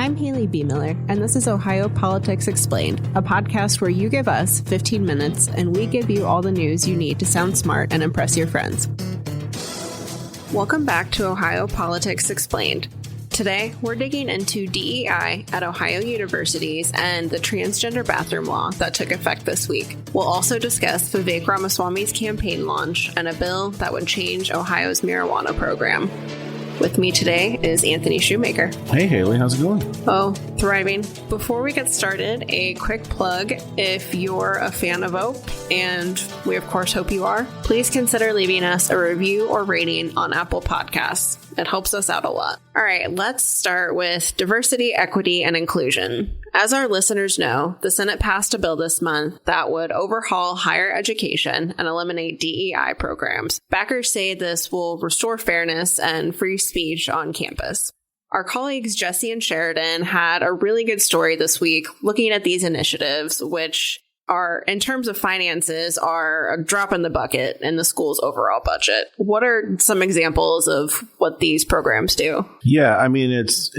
I'm Haley B. Miller, and this is Ohio Politics Explained, a podcast where you give us 15 minutes and we give you all the news you need to sound smart and impress your friends. Welcome back to Ohio Politics Explained. Today, we're digging into DEI at Ohio universities and the transgender bathroom law that took effect this week. We'll also discuss Vivek Ramaswamy's campaign launch and a bill that would change Ohio's marijuana program. With me today is Anthony Shoemaker. Hey, Haley. How's it going? Oh, thriving. Before we get started, a quick plug. If you're a fan of Oak, and we of course hope you are, please consider leaving us a review or rating on Apple Podcasts. It helps us out a lot. All right, let's start with diversity, equity, and inclusion. As our listeners know, the Senate passed a bill this month that would overhaul higher education and eliminate DEI programs. Backers say this will restore fairness and free speech on campus. Our colleagues Jesse and Sheridan had a really good story this week looking at these initiatives, which are, in terms of finances, are a drop in the bucket in the school's overall budget. What are some examples of what these programs do? Yeah, I mean, it's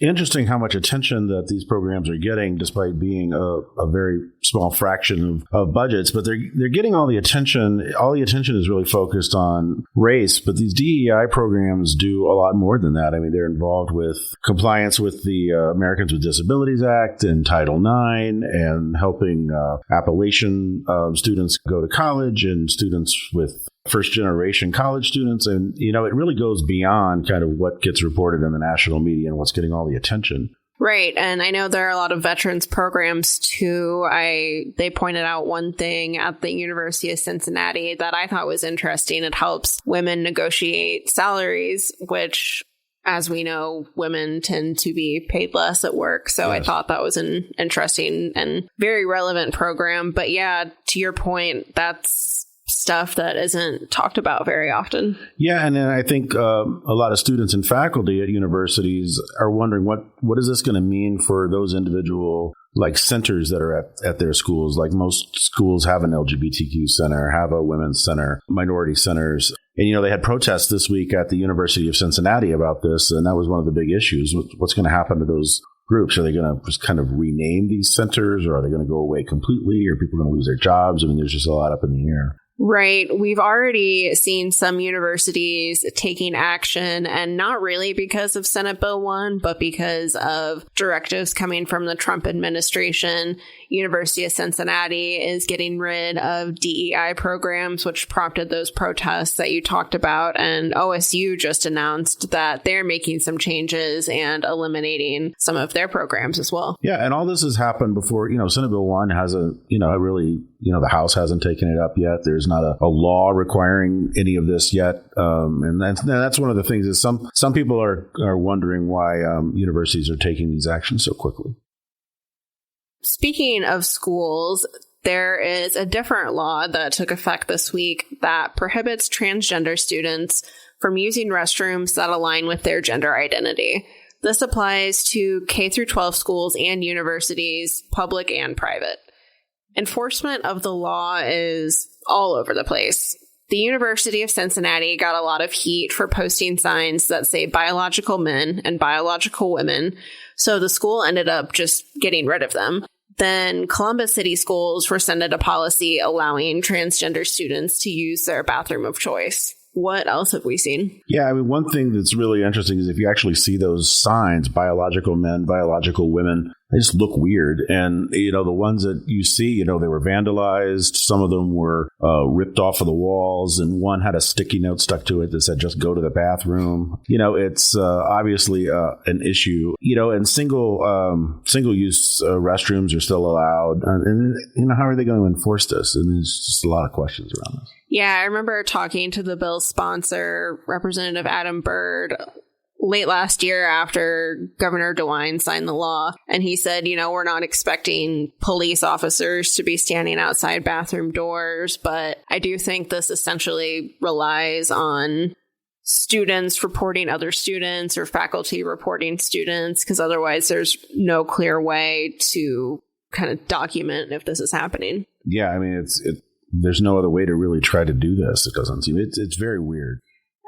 interesting how much attention that these programs are getting, despite being a very small fraction of budgets. But they're getting all the attention. All the attention is really focused on race. But these DEI programs do a lot more than that. I mean, they're involved with compliance with the Americans with Disabilities Act and Title IX, and helping Appalachian students go to college, and students with first-generation college students. And, you know, it really goes beyond kind of what gets reported in the national media and what's getting all the attention. Right. And I know there are a lot of veterans programs, too. They pointed out one thing at the University of Cincinnati that I thought was interesting. It helps women negotiate salaries, which, as we know, women tend to be paid less at work. So yes. I thought that was an interesting and very relevant program. But yeah, to your point, that's stuff that isn't talked about very often. Yeah, and then I think a lot of students and faculty at universities are wondering what is this going to mean for those individual centers that are at their schools. Like, most schools have an LGBTQ center, have a women's center, minority centers. And, you know, they had protests this week at the University of Cincinnati about this, and that was one of the big issues. What's going to happen to those groups? Are they going to just kind of rename these centers, or are they going to go away completely? Or are people going to lose their jobs? I mean, there's just a lot up in the air. Right. We've already seen some universities taking action, and not really because of Senate Bill 1, but because of directives coming from the Trump administration. University of Cincinnati is getting rid of DEI programs, which prompted those protests that you talked about. And OSU just announced that they're making some changes and eliminating some of their programs as well. Yeah. And all this has happened before. You know, Senate Bill 1 hasn't, the House hasn't taken it up yet. There's not a law requiring any of this yet. And that's one of the things is some people are wondering why universities are taking these actions so quickly. Speaking of schools, there is a different law that took effect this week that prohibits transgender students from using restrooms that align with their gender identity. This applies to K through 12 schools and universities, public and private. Enforcement of the law is all over the place. The University of Cincinnati got a lot of heat for posting signs that say biological men and biological women, so the school ended up just getting rid of them. Then Columbus City Schools rescinded a policy allowing transgender students to use their bathroom of choice. What else have we seen? Yeah, I mean, one thing that's really interesting is if you actually see those signs, biological men, biological women, they just look weird. And, you know, the ones that you see, you know, they were vandalized. Some of them were ripped off of the walls, and one had a sticky note stuck to it that said, just go to the bathroom. You know, it's obviously an issue, you know, and single-use restrooms are still allowed. And, you know, how are they going to enforce this? I mean, there's just a lot of questions around this. Yeah, I remember talking to the bill's sponsor, Representative Adam Byrd, late last year after Governor DeWine signed the law. And he said, you know, we're not expecting police officers to be standing outside bathroom doors, but I do think this essentially relies on students reporting other students or faculty reporting students, because otherwise there's no clear way to kind of document if this is happening. Yeah, I mean, there's no other way to really try to do this. It doesn't seem, it's very weird.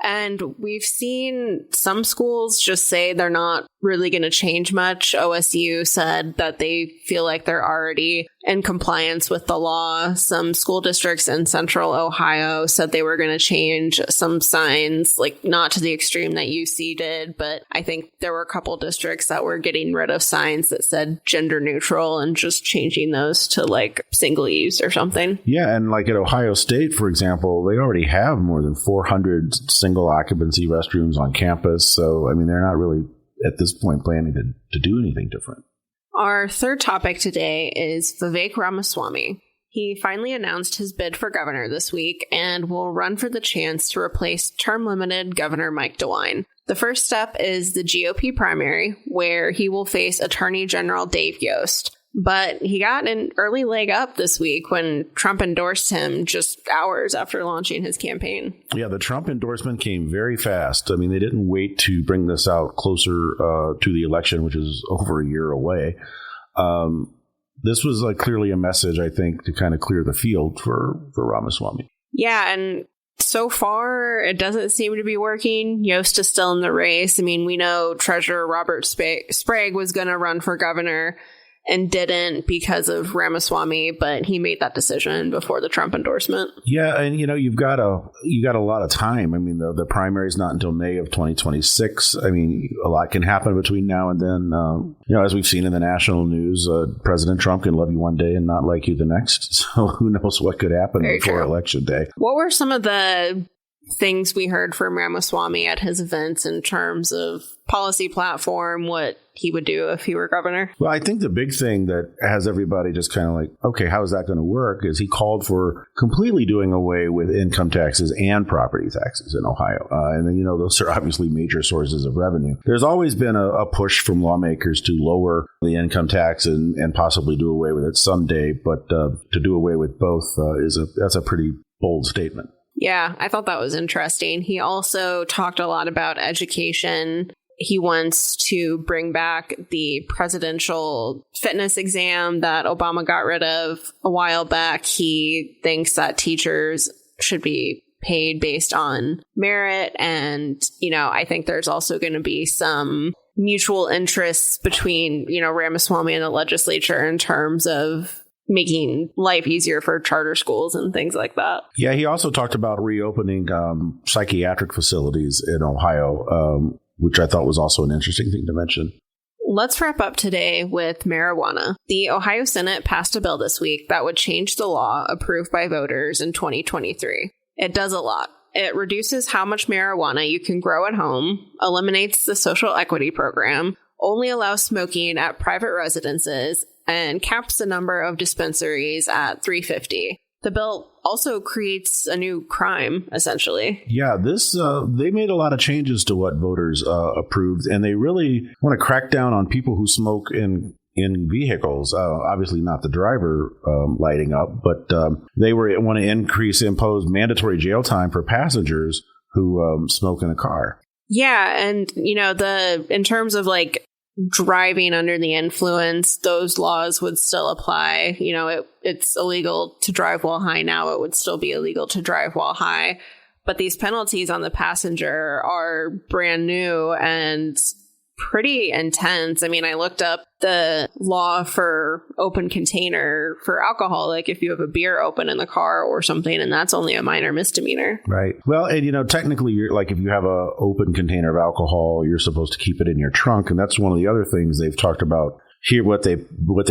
And we've seen some schools just say they're not really going to change much. OSU said that they feel like they're already in compliance with the law. Some school districts in central Ohio said they were going to change some signs, like not to the extreme that UC did, but I think there were a couple districts that were getting rid of signs that said gender neutral and just changing those to like single use or something. Yeah, and like at Ohio State, for example, they already have more than 400 single occupancy restrooms on campus. So, I mean, they're not really at this point planning to do anything different. Our third topic today is Vivek Ramaswamy. He finally announced his bid for governor this week and will run for the chance to replace term-limited Governor Mike DeWine. The first step is the GOP primary, where he will face Attorney General Dave Yost. But he got an early leg up this week when Trump endorsed him just hours after launching his campaign. Yeah, the Trump endorsement came very fast. I mean, they didn't wait to bring this out closer to the election, which is over a year away. This was clearly a message, I think, to kind of clear the field for Ramaswamy. Yeah, and so far, it doesn't seem to be working. Yost is still in the race. I mean, we know Treasurer Robert Sprague was going to run for governor and didn't because of Ramaswamy, but he made that decision before the Trump endorsement. Yeah, and you've got a lot of time. I mean, the primary is not until May of 2026. I mean, a lot can happen between now and then. As we've seen in the national news, President Trump can love you one day and not like you the next. So who knows what could happen before Election Day. What were some of the things we heard from Ramaswamy at his events in terms of policy platform, what he would do if he were governor? Well, I think the big thing that has everybody just kind of like, okay, how is that going to work? Is he called for completely doing away with income taxes and property taxes in Ohio. And then, those are obviously major sources of revenue. There's always been a push from lawmakers to lower the income tax and possibly do away with it someday. But to do away with both that's a pretty bold statement. Yeah, I thought that was interesting. He also talked a lot about education. He wants to bring back the presidential fitness exam that Obama got rid of a while back. He thinks that teachers should be paid based on merit. And, I think there's also going to be some mutual interests between, Ramaswamy and the legislature in terms of making life easier for charter schools and things like that. Yeah, he also talked about reopening psychiatric facilities in Ohio, which I thought was also an interesting thing to mention. Let's wrap up today with marijuana. The Ohio Senate passed a bill this week that would change the law approved by voters in 2023. It does a lot. It reduces how much marijuana you can grow at home, eliminates the social equity program, only allows smoking at private residences, and caps the number of dispensaries at 350. The bill also creates a new crime, essentially. Yeah, they made a lot of changes to what voters approved, and they really want to crack down on people who smoke in vehicles. Obviously not the driver lighting up, but they want to impose mandatory jail time for passengers who smoke in a car. Yeah, and in terms of driving under the influence, those laws would still apply. It's illegal to drive while high now. It would still be illegal to drive while high. But these penalties on the passenger are brand new and pretty intense. I mean, I looked up the law for open container for alcohol, if you have a beer open in the car or something, and that's only a minor misdemeanor. Right. Well, and technically, you're if you have a open container of alcohol, you're supposed to keep it in your trunk, and that's one of the other things they've talked about here. What they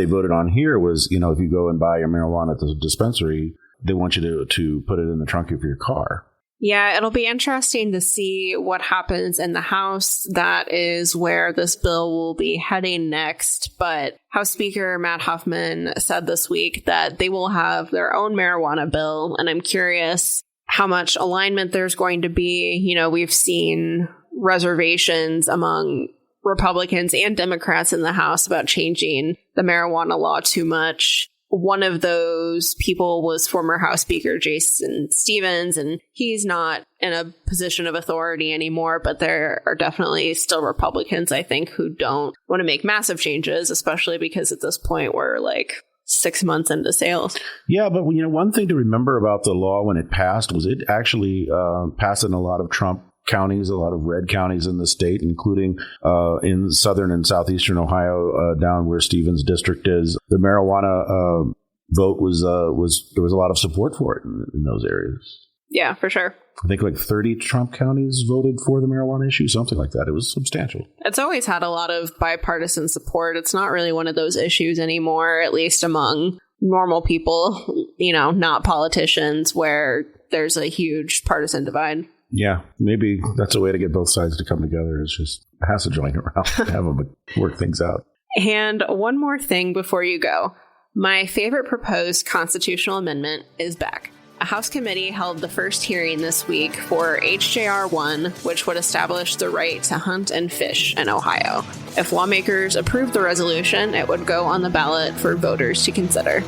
voted on here was, if you go and buy your marijuana at the dispensary, they want you to put it in the trunk of your car. Yeah, it'll be interesting to see what happens in the House. That is where this bill will be heading next. But House Speaker Matt Huffman said this week that they will have their own marijuana bill. And I'm curious how much alignment there's going to be. We've seen reservations among Republicans and Democrats in the House about changing the marijuana law too much. One of those people was former House Speaker Jason Stevens, and he's not in a position of authority anymore, but there are definitely still Republicans, I think, who don't want to make massive changes, especially because at this point we're 6 months into sales. Yeah, but one thing to remember about the law when it passed was it actually passed in a lot of Trump counties, a lot of red counties in the state, including in southern and southeastern Ohio, down where Stevens district is. The marijuana vote was there was a lot of support for it in those areas. Yeah, for sure. I think like 30 Trump counties voted for the marijuana issue, something like that. It was substantial. It's always had a lot of bipartisan support. It's not really one of those issues anymore, at least among normal people, not politicians, where there's a huge partisan divide. Yeah, maybe that's a way to get both sides to come together, is just pass a joint around and have them work things out. And one more thing before you go. My favorite proposed constitutional amendment is back. A House committee held the first hearing this week for HJR 1, which would establish the right to hunt and fish in Ohio. If lawmakers approve the resolution, it would go on the ballot for voters to consider.